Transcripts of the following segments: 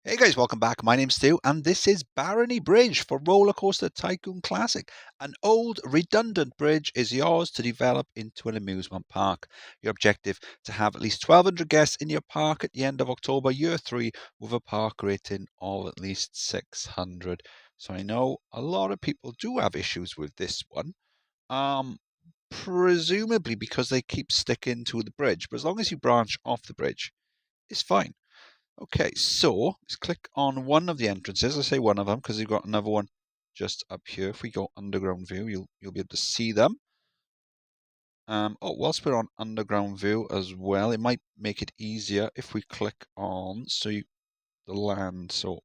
Hey guys, welcome back. My name's Stu, and this is Barony Bridge for Rollercoaster Tycoon Classic. An old, redundant bridge is yours to develop into an amusement park. Your objective to have at least 1,200 guests in your park at the end of October, year 3, with a park rating of at least 600. So I know a lot of people do have issues with this one. Presumably because they keep sticking to the bridge, but as long as you branch off the bridge, it's fine. Okay, so let's click on one of the entrances. I say one of them because you've got another one just up here. If we go underground view, you'll be able to see them. Whilst we're on underground view as well, it might make it easier if we click on the land. So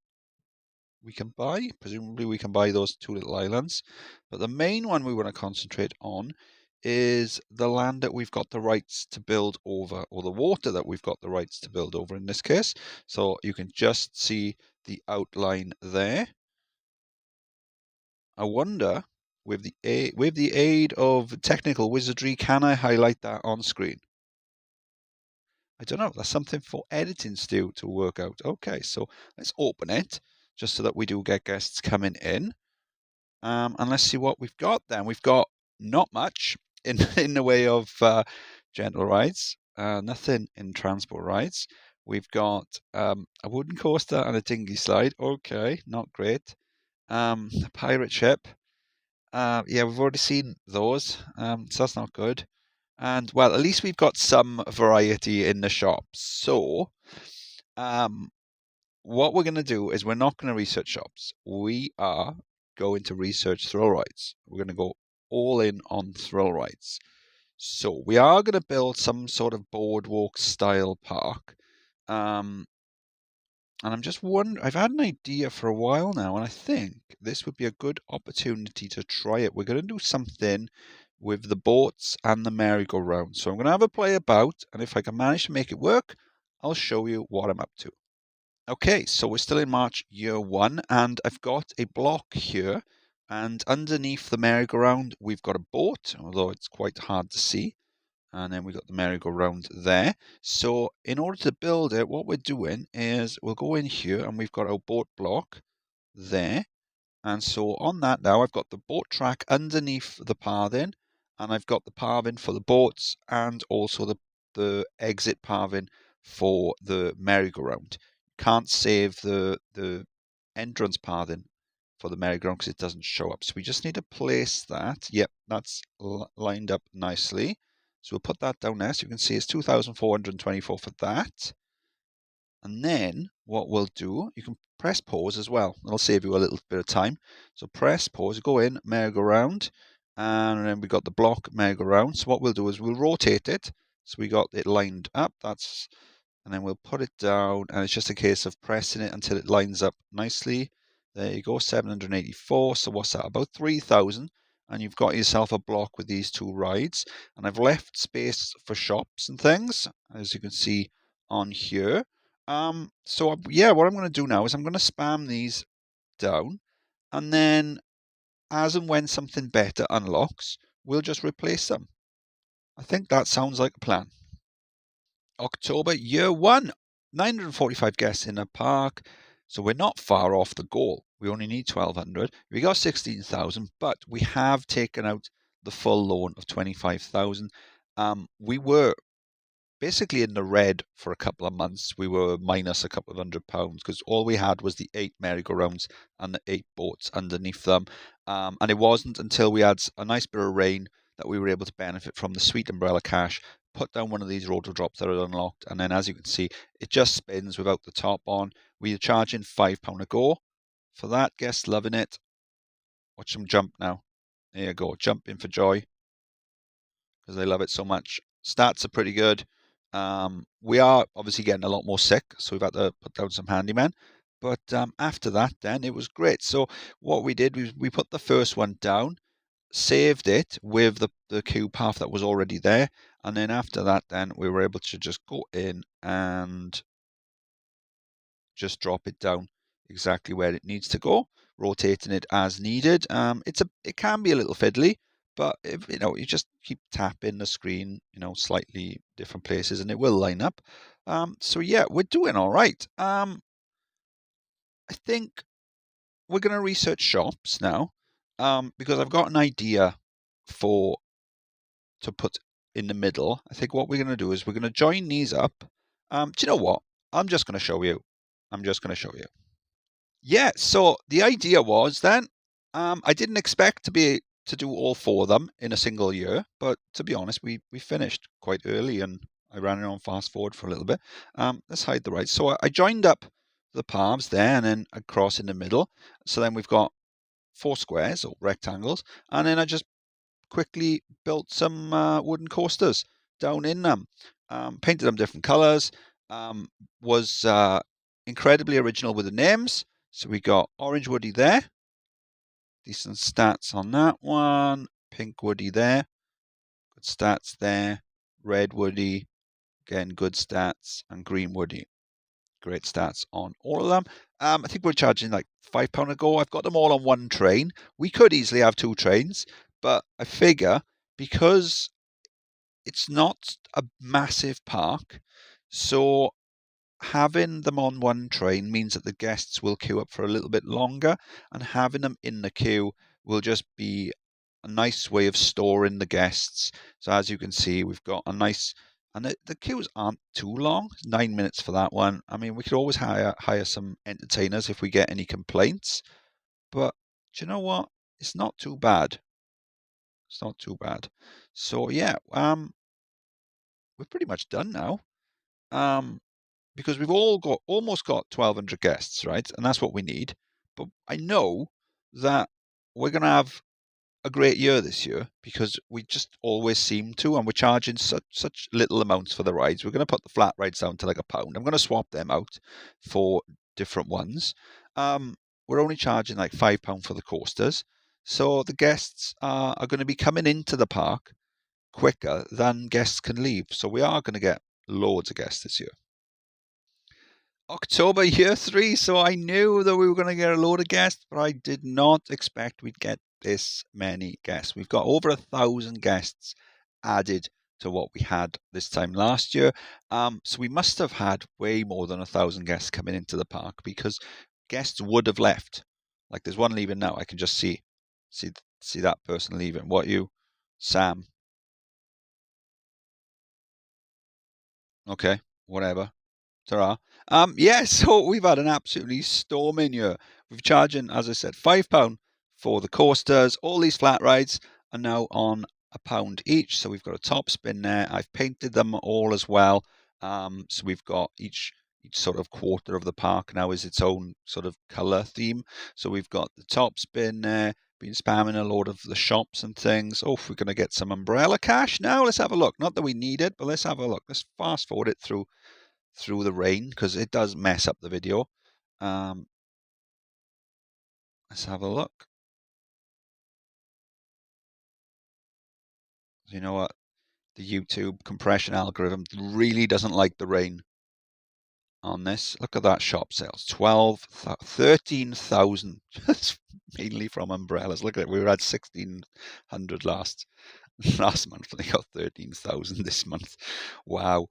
we can buy, presumably we can buy those two little islands, but the main one we want to concentrate on is the land that we've got the rights to build over, or the water that we've got the rights to build over in this case. So you can just see the outline there. I wonder, with the aid of technical wizardry, can I highlight that on screen? I don't know. That's something for editing Stu to work out. Okay, so let's open it just so that we do get guests coming in. And let's see what we've got then. We've got not much in in the way of gentle rides, nothing in transport rides. We've got a wooden coaster and a dinghy slide. Okay, not great. A pirate ship. Yeah, we've already seen those, so that's not good. And well, at least we've got some variety in the shops. So, what we're going to do is we're not going to research shops. We are going to research thrill rides. We're going to go all in on thrill rides. So we are going to build some sort of boardwalk style park. And I'm just wondering, I've had an idea for a while now, and I think this would be a good opportunity to try it. We're going to do something with the boats and the merry-go-round. So I'm going to have a play about, and if I can manage to make it work, I'll show you what I'm up to. Okay, so we're still in March year 1, and I've got a block here, and underneath the merry-go-round we've got a boat, although it's quite hard to see, and then we've got the merry-go-round there. So in order to build it, what we're doing is we'll go in here, and we've got our boat block there, and so on that now I've got the boat track underneath the pathing, and I've got the pathing for the boats, and also the exit pathing for the merry-go-round. Can't save the entrance pathing for the merry-go-round because it doesn't show up. So we just need to place that. Yep, that's lined up nicely. So we'll put that down there. So you can see it's 2,424 for that. And then what we'll do, you can press pause as well. That'll save you a little bit of time. So press pause, go in, merry-go-round, and then we got the block merry-go-round. So what we'll do is we'll rotate it. So we got it lined up. And then we'll put it down, and it's just a case of pressing it until it lines up nicely. There you go, 784. So what's that? About 3,000. And you've got yourself a block with these two rides. And I've left space for shops and things, as you can see on here. So yeah, what I'm going to do now is I'm going to spam these down, and then as and when something better unlocks, we'll just replace them. I think that sounds like a plan. October, year 1, 945 guests in a park. So we're not far off the goal. We only need 1,200. We got 16,000, but we have taken out the full loan of 25,000. We were basically in the red for a couple of months. We were minus a couple of £100 because all we had was the 8 merry-go-rounds and the 8 boats underneath them. And it wasn't until we had a nice bit of rain that we were able to benefit from the sweet umbrella cash, put down one of these rotor drops that are unlocked, and then as you can see, it just spins without the top on. We're charging £5 a go for that. Guests loving it. Watch them jump now. There you go, jumping for joy because they love it so much. Stats are pretty good. We are obviously getting a lot more sick, so we've had to put down some handyman. But after that, then it was great. So what we did was we put the first one down, saved it with the queue path that was already there, and then after that, then we were able to just go in and just drop it down exactly where it needs to go, rotating it as needed. It can be a little fiddly, but if you just keep tapping the screen, slightly different places, and it will line up. So yeah, we're doing all right. I think we're going to research shops now, because I've got an idea to put in the middle. I think what we're going to do is we're going to join these up. Do you know what? I'm just going to show you. Yeah, so the idea was then, I didn't expect to do all 4 of them in a single year, but to be honest, we finished quite early and I ran it on fast forward for a little bit. Let's hide the right. So I joined up the paths there and then across in the middle. So then we've got 4 squares or rectangles, and then I just quickly built some wooden coasters down in them. Painted them different colors. Was incredibly original with the names. So we got Orange Woody there. Decent stats on that one. Pink Woody there. Good stats there. Red Woody. Again, good stats. And Green Woody. Great stats on all of them. I think we're charging like £5 a go. I've got them all on one train. We could easily have 2 trains, but I figure because it's not a massive park, so having them on one train means that the guests will queue up for a little bit longer, and having them in the queue will just be a nice way of storing the guests. So as you can see, we've got a nice, and the queues aren't too long. 9 minutes for that one. I mean, we could always hire some entertainers if we get any complaints, but do you know what? It's not too bad. It's not too bad. So yeah, we're pretty much done now. Because we've almost got 1,200 guests, right? And that's what we need. But I know that we're going to have a great year this year because we just always seem to, and we're charging such little amounts for the rides. We're going to put the flat rides down to like £1. I'm going to swap them out for different ones. We're only charging like £5 for the coasters. So the guests are going to be coming into the park quicker than guests can leave. So we are going to get loads of guests this year. October year 3, so I knew that we were going to get a load of guests, but I did not expect we'd get this many guests. We've got over 1,000 guests added to what we had this time last year. So we must have had way more than 1,000 guests coming into the park because guests would have left. Like there's one leaving now. I can just see that person leaving. What you, Sam? Okay, whatever. Ta-ra. Yeah, so we've had an absolutely storming year. We've charging, as I said, £5 for the coasters. All these flat rides are now on £1 each. So we've got a top spin there. I've painted them all as well. So we've got each sort of quarter of the park now is its own sort of colour theme. So we've got the top spin there. Been spamming a load of the shops and things. Oh, we're going to get some umbrella cash now. Let's have a look. Not that we need it, but let's have a look. Let's fast forward it through the rain because it does mess up the video. Let's have a look. You know what? The YouTube compression algorithm really doesn't like the rain on this. Look at that shop sales. 13,000 mainly from umbrellas. Look at it. We were at 1,600 last month. They got 13,000 this month. Wow.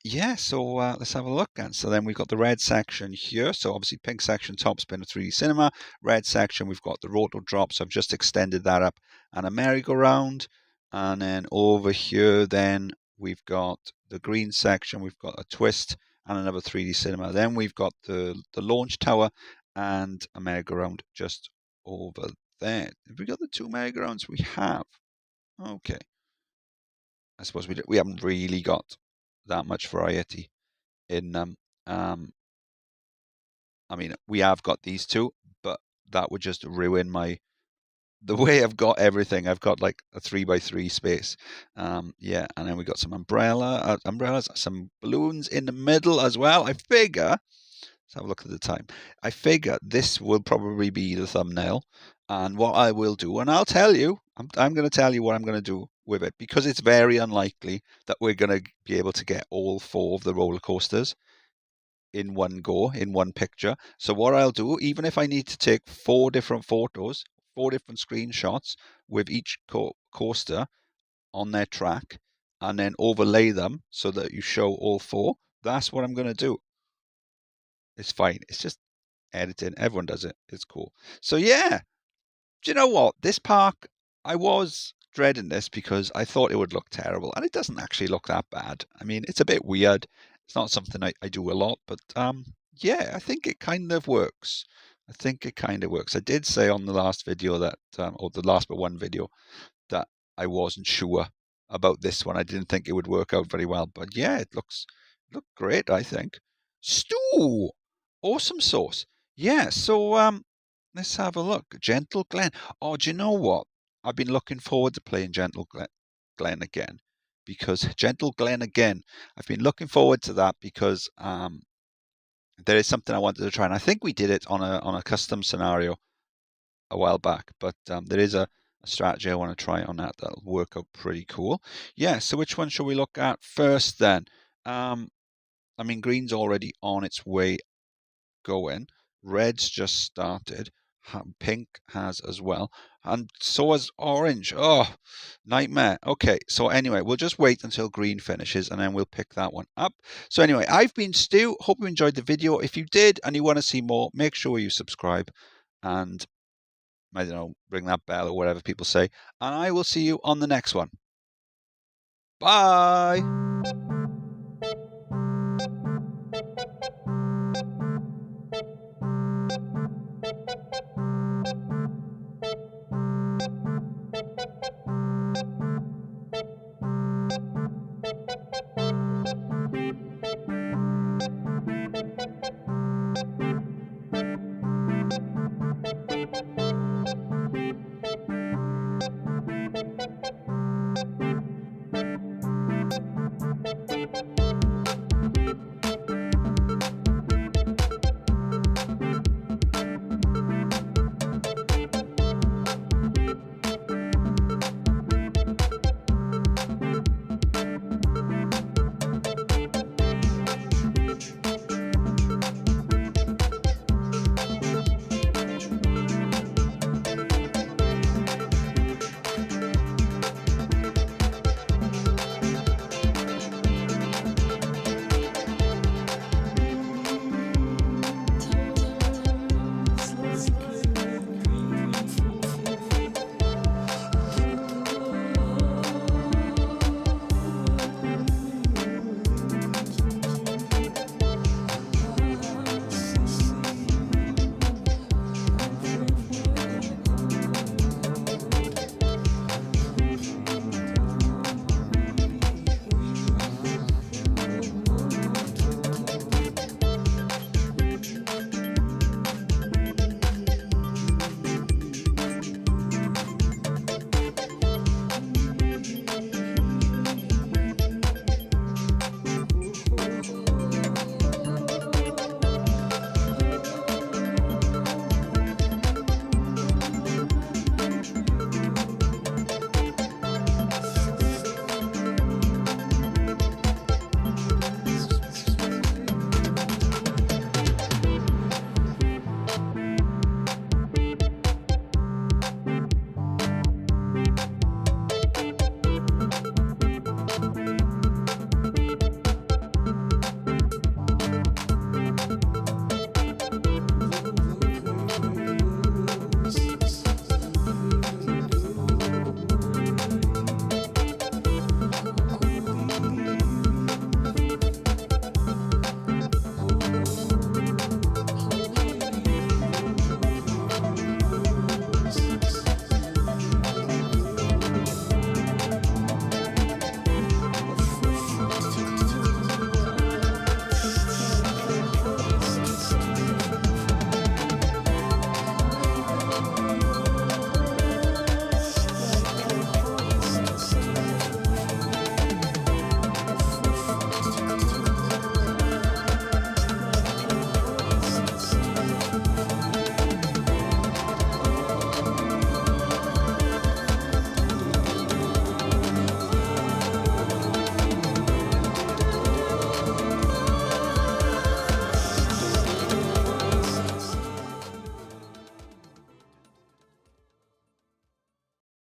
Yeah, so let's have a look then. So then we've got the red section here. So obviously pink section, top spin of 3D cinema. Red section, we've got the roto drop. So I've just extended that up and a merry-go-round. And then over here then we've got the green section. We've got a twist and another 3D cinema. Then we've got the launch tower and a merry-go-round just over there. Have we got the 2 merry-go-rounds? We have. Okay. I suppose we haven't really got that much variety in them. I mean, we have got these 2, but that would just ruin the way I've got everything. I've got like a 3x3 space. Yeah, and then we got some umbrellas, some balloons in the middle as well. I figure, let's have a look at the time. I figure this will probably be the thumbnail. And what I will do, and I'll tell you, I'm going to tell you what I'm going to do with it because it's very unlikely that we're going to be able to get all 4 of the roller coasters in one go, in one picture. So what I'll do, even if I need to take 4 different photos, 4 different screenshots with each coaster on their track and then overlay them so that you show all 4, that's what I'm going to do. It's fine. It's just editing. Everyone does it. It's cool. So yeah, do you know what? This park, I was dreading this because I thought it would look terrible, and it doesn't actually look that bad. I mean, it's a bit weird. It's not something I do a lot, but yeah, I think it kind of works. I think it kind of works. I did say on the last video that, or the last but one video, that I wasn't sure about this one. I didn't think it would work out very well, but yeah, it looked great, I think. Stew, awesome sauce. Yeah, so let's have a look. Gentle Glen. Oh, do you know what? I've been looking forward to playing Glen again, because Gentle Glen again. I've been looking forward to that because there is something I wanted to try, and I think we did it on a custom scenario a while back, but there is a strategy I want to try on that that'll work out pretty cool. Yeah, so which one shall we look at first then? I mean, green's already on its way going. Red's just started. Pink has as well. And so has orange. Oh, nightmare. Okay, so anyway, we'll just wait until green finishes and then we'll pick that one up. So anyway, I've been Stu. Hope you enjoyed the video. If you did and you want to see more, make sure you subscribe and, I don't know, ring that bell or whatever people say. And I will see you on the next one. Bye.